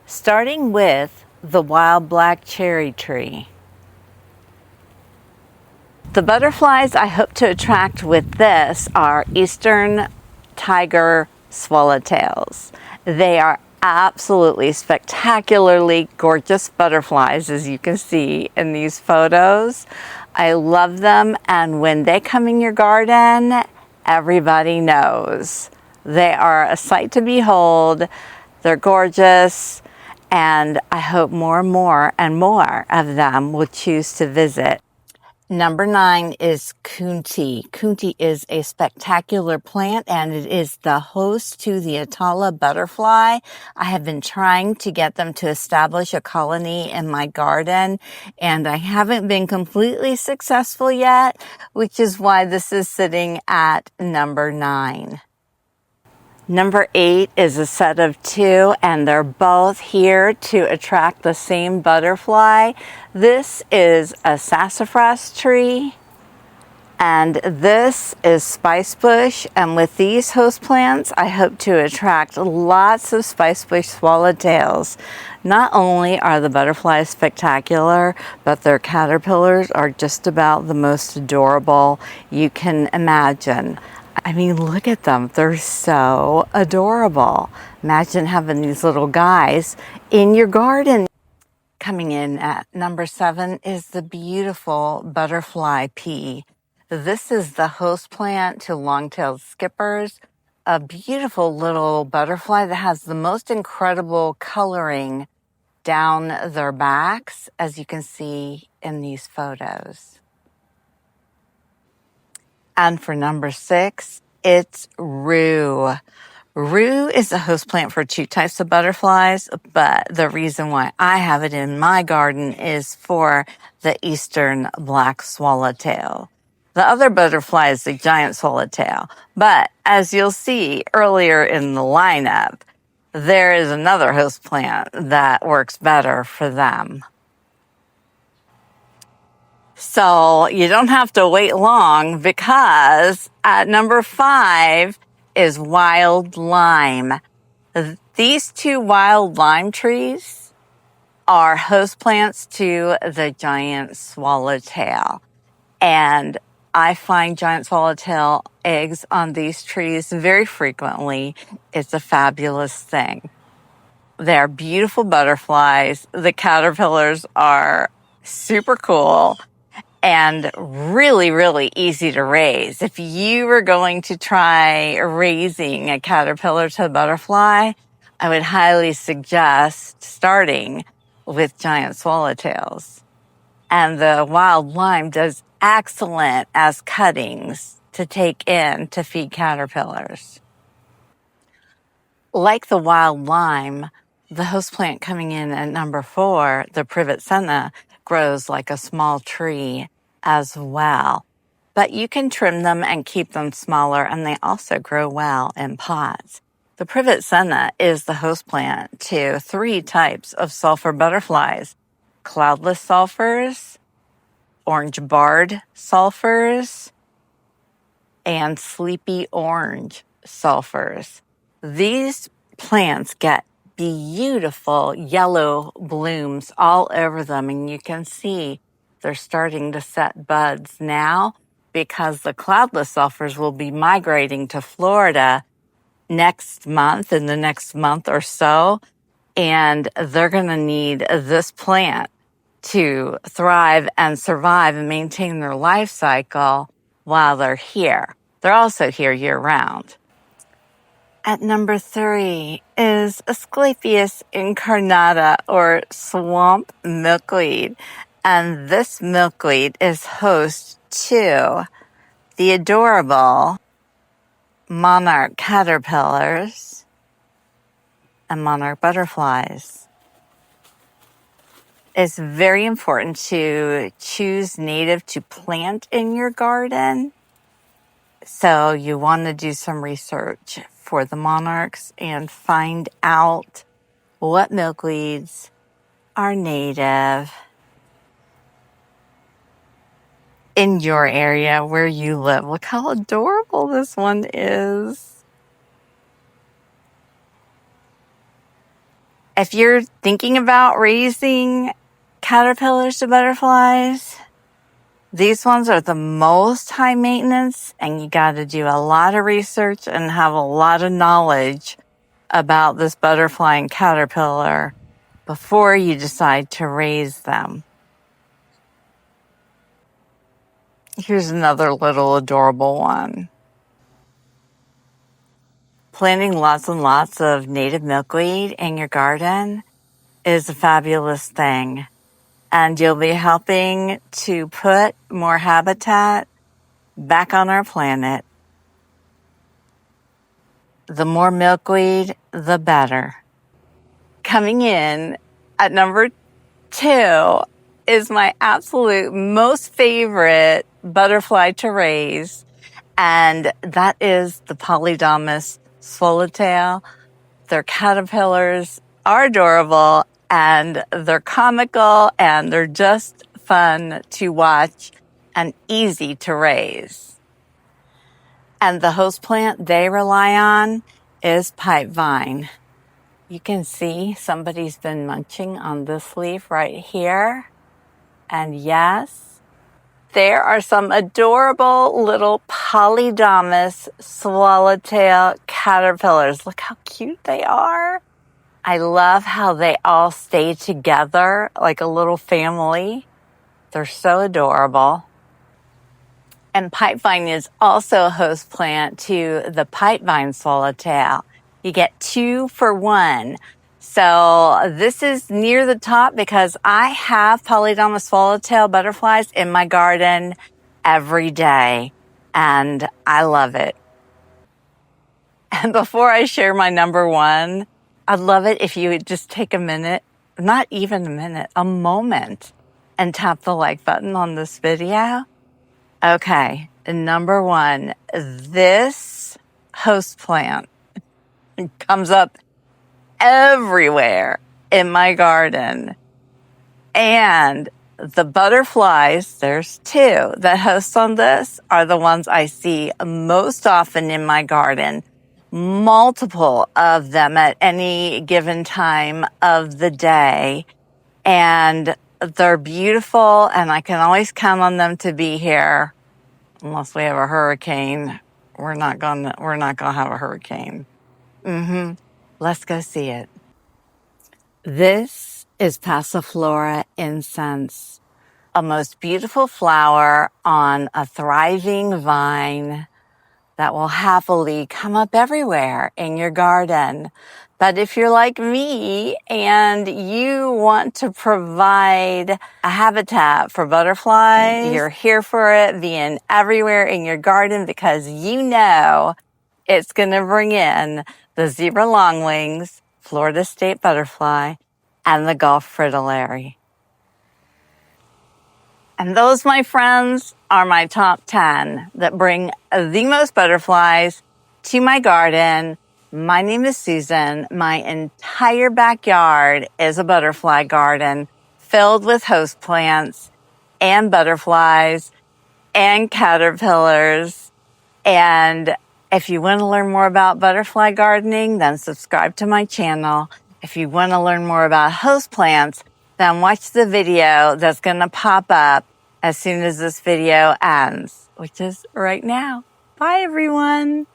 starting with the wild black cherry tree. The butterflies I hope to attract with this are eastern tiger swallowtails. They are absolutely spectacularly gorgeous butterflies, as you can see in these photos. I love them, and when they come in your garden, everybody knows. They are a sight to behold. They're gorgeous, and I hope more and more of them will choose to visit. Number 9 is Coontie. Coontie is a spectacular plant, and it is the host to the Atala butterfly. I have been trying to get them to establish a colony in my garden, and I haven't been completely successful yet, which is why this is sitting at number 9. Number 8 is a set of 2, and they're both here to attract the same butterfly. This is a sassafras tree, and this is Spicebush. And with these host plants, I hope to attract lots of Spicebush swallowtails. Not only are the butterflies spectacular, but their caterpillars are just about the most adorable you can imagine. I mean, look at them. They're so adorable. Imagine having these little guys in your garden. Coming in at number 7 is the beautiful butterfly pea. This is the host plant to long-tailed skippers, a beautiful little butterfly that has the most incredible coloring down their backs, as you can see in these photos. And for number 6, it's rue. Rue is the host plant for 2 types of butterflies, but the reason why I have it in my garden is for the eastern black swallowtail. The other butterfly is the giant swallowtail, but as you'll see earlier in the lineup, there is another host plant that works better for them. So you don't have to wait long, because at number 5 is wild lime. These 2 wild lime trees are host plants to the giant swallowtail. And I find giant swallowtail eggs on these trees very frequently. It's a fabulous thing. They're beautiful butterflies. The caterpillars are super cool and really easy to raise. If you were going to try raising a caterpillar to a butterfly, I would highly suggest starting with giant swallowtails. And the wild lime does excellent as cuttings to take in to feed caterpillars. Like the wild lime, the host plant coming in at number 4, the Privet Senna, grows like a small tree as well. But you can trim them and keep them smaller, and they also grow well in pots. The Privet Senna is the host plant to 3 types of sulphur butterflies: cloudless sulphurs, orange barred sulphurs, and sleepy orange sulphurs. These plants get beautiful yellow blooms all over them, and you can see they're starting to set buds now, because the cloudless sulphurs will be migrating to Florida next month, in the next month or so, and they're going to need this plant to thrive and survive and maintain their life cycle while they're here. They're also here year-round. At number 3 is Asclepias incarnata, or swamp milkweed. And this milkweed is host to the adorable monarch caterpillars and monarch butterflies. It's very important to choose native to plant in your garden. So you want to do some research for the monarchs and find out what milkweeds are native in your area where you live. Look how adorable this one is. If you're thinking about raising caterpillars to butterflies, these ones are the most high maintenance, and you got to do a lot of research and have a lot of knowledge about this butterfly and caterpillar before you decide to raise them. Here's another little adorable one. Planting lots and lots of native milkweed in your garden is a fabulous thing. And you'll be helping to put more habitat back on our planet. The more milkweed, the better. Coming in at number 2 is my absolute most favorite butterfly to raise, and that is the Polydamas swallowtail. Their caterpillars are adorable, and they're comical, and they're just fun to watch and easy to raise. And the host plant they rely on is Pipevine. You can see somebody's been munching on this leaf right here. And yes, there are some adorable little Polydamas swallowtail caterpillars. Look how cute they are. I love how they all stay together like a little family. They're so adorable. And Pipevine is also a host plant to the Pipevine swallowtail. You get 2 for 1. So this is near the top because I have Polydamas swallowtail butterflies in my garden every day, and I love it. And before I share my number 1, I'd love it if you would just take a minute, not even a minute, a moment, and tap the like button on this video. Okay, number 1, this host plant comes up everywhere in my garden. And the butterflies, there's 2 that host on this, are the ones I see most often in my garden. Multiple of them at any given time of the day. And they're beautiful, and I can always count on them to be here. Unless we have a hurricane, we're not gonna have a hurricane. Let's go see it. This is Passiflora Incense, a most beautiful flower on a thriving vine that will happily come up everywhere in your garden. But if you're like me and you want to provide a habitat for butterflies, you're here for it, being everywhere in your garden because you know it's going to bring in the zebra longwings, Florida state butterfly, and the Gulf fritillary. And those, my friends, are my top 10 that bring the most butterflies to my garden. My name is Susan. My entire backyard is a butterfly garden filled with host plants and butterflies and caterpillars. And if you want to learn more about butterfly gardening, then subscribe to my channel. If you want to learn more about host plants, then watch the video that's going to pop up as soon as this video ends, which is right now. Bye, everyone.